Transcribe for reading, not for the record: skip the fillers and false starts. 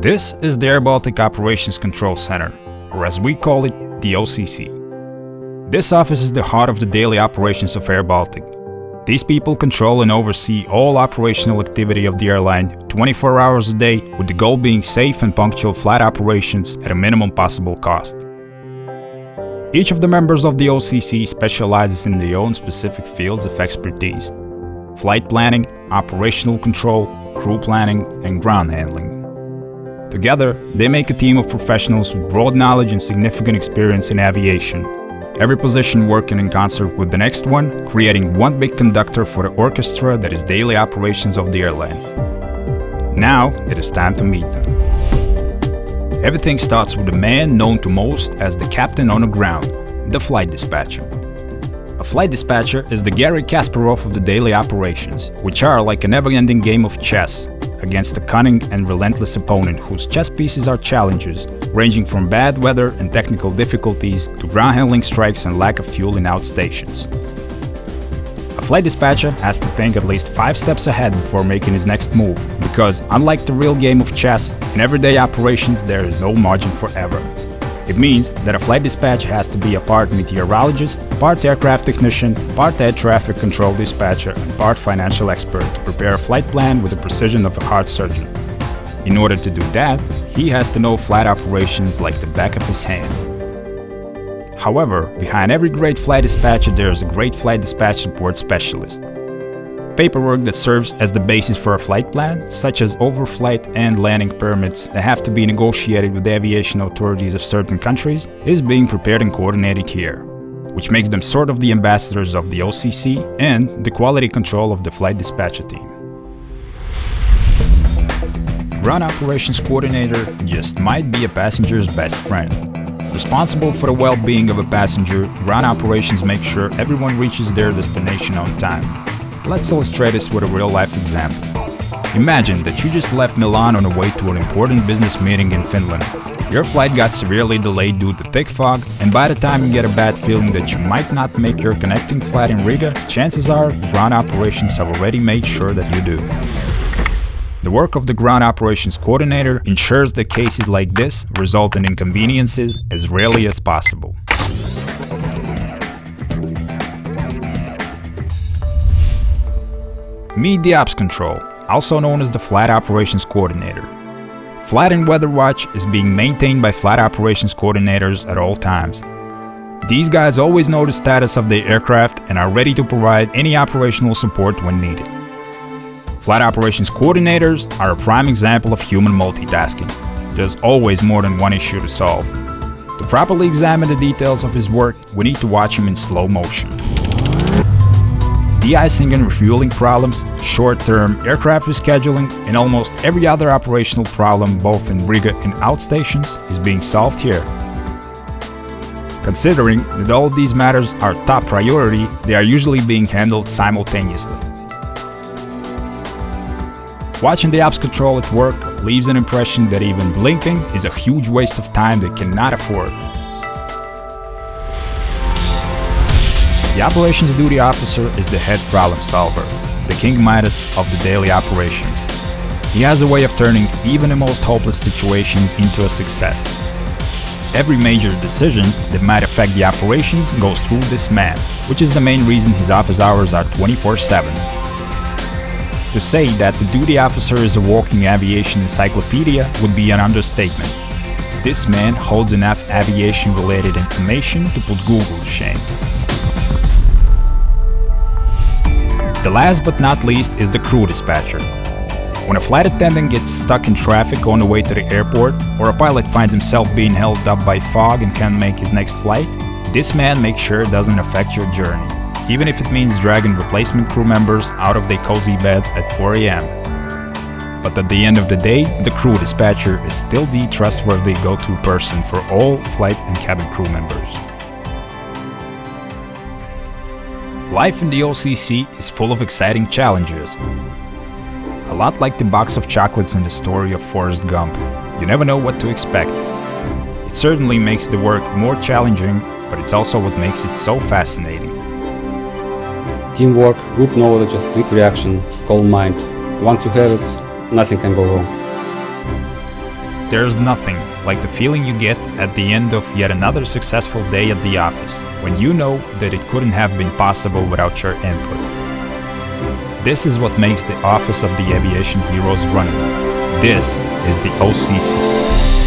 This is the airBaltic Operations Control Center, or as we call it, the OCC. This office is the heart of the daily operations of airBaltic. These people control and oversee all operational activity of the airline 24 hours a day, with the goal being safe and punctual flight operations at a minimum possible cost. Each of the members of the OCC specializes in their own specific fields of expertise: flight planning, operational control, crew planning, and ground handling. Together, they make a team of professionals with broad knowledge and significant experience in aviation, every position working in concert with the next one, creating one big conductor for the orchestra that is daily operations of the airline. Now, it is time to meet them. Everything starts with a man known to most as the captain on the ground, the flight dispatcher. A flight dispatcher is the Garry Kasparov of the daily operations, which are like a never-ending game of chess against a cunning and relentless opponent whose chess pieces are challenges, ranging from bad weather and technical difficulties to ground handling strikes and lack of fuel in outstations. A flight dispatcher has to think at least 5 steps ahead before making his next move, because unlike the real game of chess, in everyday operations there is no margin for error. It means that a flight dispatcher has to be a part meteorologist, part aircraft technician, part air traffic control dispatcher, and part financial expert to prepare a flight plan with the precision of a heart surgeon. In order to do that, he has to know flight operations like the back of his hand. However, behind every great flight dispatcher there is a great flight dispatch support specialist. Paperwork that serves as the basis for a flight plan, such as overflight and landing permits that have to be negotiated with the aviation authorities of certain countries, is being prepared and coordinated here, which makes them sort of the ambassadors of the OCC and the quality control of the flight dispatcher team. Ground operations coordinator just might be a passenger's best friend. Responsible for the well-being of a passenger, ground operations make sure everyone reaches their destination on time. Let's illustrate this with a real-life example. Imagine that you just left Milan on the way to an important business meeting in Finland. Your flight got severely delayed due to thick fog, and by the time you get a bad feeling that you might not make your connecting flight in Riga, chances are the ground operations have already made sure that you do. The work of the ground operations coordinator ensures that cases like this result in inconveniences as rarely as possible. Meet the Ops Control, also known as the Flight Operations Coordinator. Flight and Weather Watch is being maintained by Flight Operations Coordinators at all times. These guys always know the status of their aircraft and are ready to provide any operational support when needed. Flight Operations Coordinators are a prime example of human multitasking. There's always more than one issue to solve. To properly examine the details of his work, we need to watch him in slow motion. De-icing and refueling problems, short-term aircraft rescheduling, and almost every other operational problem both in Riga and outstations is being solved here. Considering that all of these matters are top priority, they are usually being handled simultaneously. Watching the Ops Control at work leaves an impression that even blinking is a huge waste of time they cannot afford. The Operations Duty Officer is the head problem solver, the King Midas of the daily operations. He has a way of turning even the most hopeless situations into a success. Every major decision that might affect the operations goes through this man, which is the main reason his office hours are 24/7. To say that the duty officer is a walking aviation encyclopedia would be an understatement. This man holds enough aviation-related information to put Google to shame. The last but not least is the crew dispatcher. When a flight attendant gets stuck in traffic on the way to the airport, or a pilot finds himself being held up by fog and can't make his next flight, this man makes sure it doesn't affect your journey, even if it means dragging replacement crew members out of their cozy beds at 4 a.m. But at the end of the day, the crew dispatcher is still the trustworthy go-to person for all flight and cabin crew members. Life in the OCC is full of exciting challenges. A lot like the box of chocolates in the story of Forrest Gump. You never know what to expect. It certainly makes the work more challenging, but it's also what makes it so fascinating. Teamwork, good knowledge, quick reaction, calm mind. Once you have it, nothing can go wrong. There's nothing like the feeling you get at the end of yet another successful day at the office, when you know that it couldn't have been possible without your input. This is what makes the office of the aviation heroes running. This is the OCC.